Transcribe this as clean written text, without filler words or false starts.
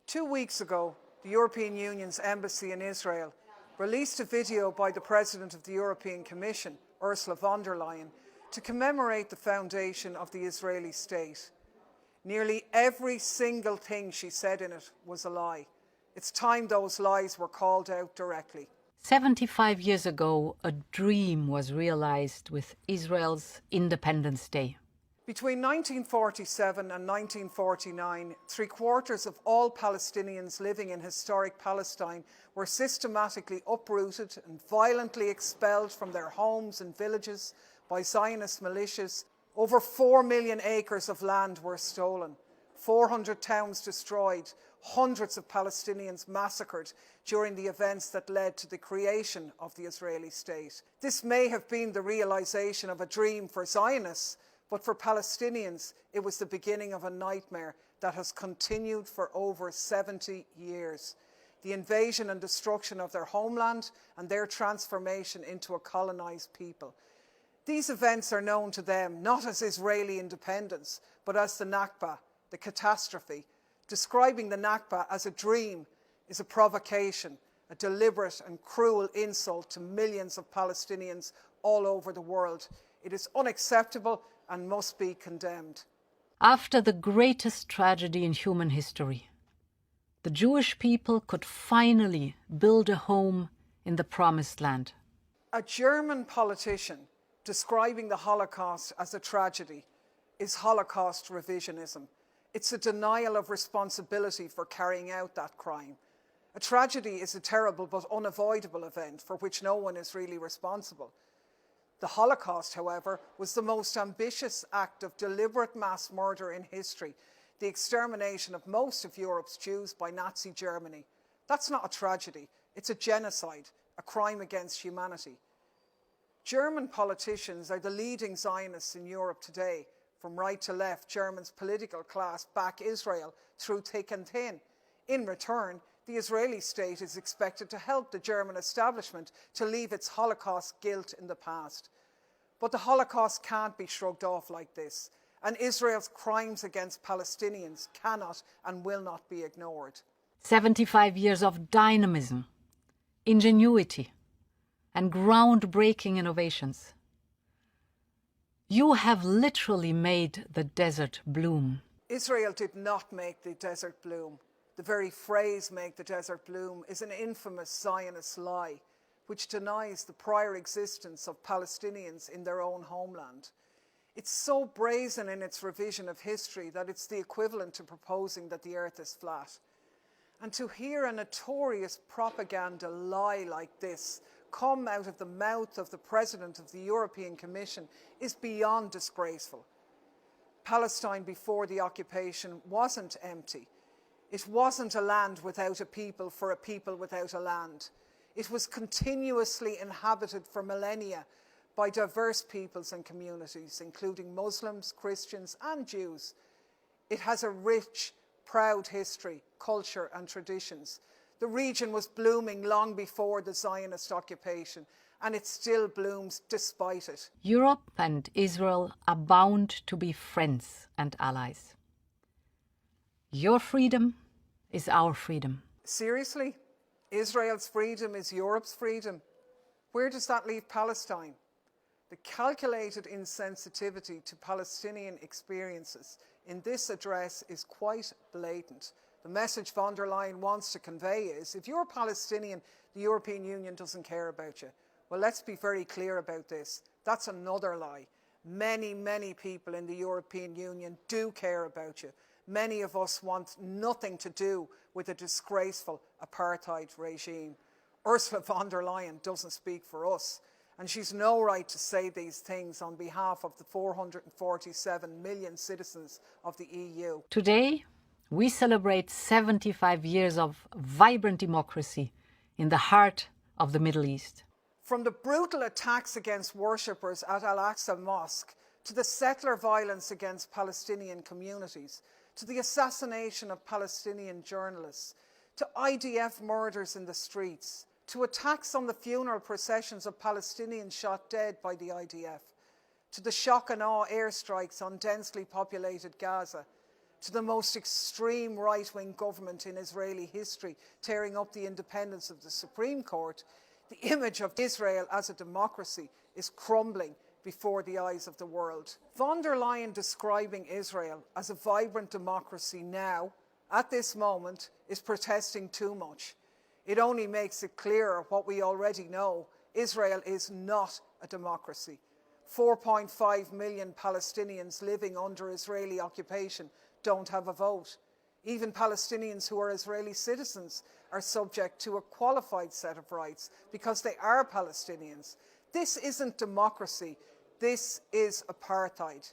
2 weeks ago, the European Union's embassy in Israel released a video by the President of the European Commission, Ursula von der Leyen, to commemorate the foundation of the Israeli state. Nearly every single thing she said in it was a lie. It's time those lies were called out directly. 75 years ago, a dream was realized with Israel's Independence Day. Between 1947 and 1949, 3/4 of all Palestinians living in historic Palestine were systematically uprooted and violently expelled from their homes and villages by Zionist militias. Over 4 million acres of land were stolen, 400 towns destroyed, hundreds of Palestinians massacred during the events that led to the creation of the Israeli state. This may have been the realization of a dream for Zionists, but for Palestinians, it was the beginning of a nightmare that has continued for over 70 years. The invasion and destruction of their homeland and their transformation into a colonized people. These events are known to them not as Israeli independence, but as the Nakba, the catastrophe. Describing the Nakba as a dream is a provocation, a deliberate and cruel insult to millions of Palestinians all over the world. It is unacceptable and must be condemned. After the greatest tragedy in human history, the Jewish people could finally build a home in the Promised Land. A German politician describing the Holocaust as a tragedy is Holocaust revisionism. It's a denial of responsibility for carrying out that crime. A tragedy is a terrible but unavoidable event for which no one is really responsible. The Holocaust, however, was the most ambitious act of deliberate mass murder in history, the extermination of most of Europe's Jews by Nazi Germany. That's not a tragedy, it's a genocide, a crime against humanity. German politicians are the leading Zionists in Europe today. From right to left, Germany's political class back Israel through thick and thin. In return, the Israeli state is expected to help the German establishment to leave its Holocaust guilt in the past. But the Holocaust can't be shrugged off like this, and Israel's crimes against Palestinians cannot and will not be ignored. 75 years of dynamism, ingenuity, and groundbreaking innovations. You have literally made the desert bloom. Israel did not make the desert bloom. The very phrase "make the desert bloom" is an infamous Zionist lie, which denies the prior existence of Palestinians in their own homeland. It's so brazen in its revision of history that it's the equivalent to proposing that the earth is flat. And to hear a notorious propaganda lie like this come out of the mouth of the President of the European Commission is beyond disgraceful. Palestine before the occupation wasn't empty. It wasn't a land without a people for a people without a land. It was continuously inhabited for millennia by diverse peoples and communities, including Muslims, Christians, and Jews. It has a rich, proud history, culture, and traditions. The region was blooming long before the Zionist occupation, and it still blooms despite it. Europe and Israel are bound to be friends and allies. Your freedom is our freedom. Seriously? Israel's freedom is Europe's freedom? Where does that leave Palestine? The calculated insensitivity to Palestinian experiences in this address is quite blatant. The message von der Leyen wants to convey is, if you're Palestinian, the European Union doesn't care about you. Well, let's be very clear about this. That's another lie. Many, many people in the European Union do care about you. Many of us want nothing to do with a disgraceful apartheid regime. Ursula von der Leyen doesn't speak for us, and she's no right to say these things on behalf of the 447 million citizens of the EU. Today, we celebrate 75 years of vibrant democracy in the heart of the Middle East. From the brutal attacks against worshippers at Al-Aqsa Mosque, to the settler violence against Palestinian communities, to the assassination of Palestinian journalists, to IDF murders in the streets, to attacks on the funeral processions of Palestinians shot dead by the IDF, to the shock and awe airstrikes on densely populated Gaza, to the most extreme right-wing government in Israeli history, tearing up the independence of the Supreme Court, the image of Israel as a democracy is crumbling before the eyes of the world. Von der Leyen describing Israel as a vibrant democracy now, at this moment, is protesting too much. It only makes it clearer what we already know. Israel is not a democracy. 4.5 million Palestinians living under Israeli occupation don't have a vote. Even Palestinians who are Israeli citizens are subject to a qualified set of rights because they are Palestinians. This isn't democracy. This is apartheid.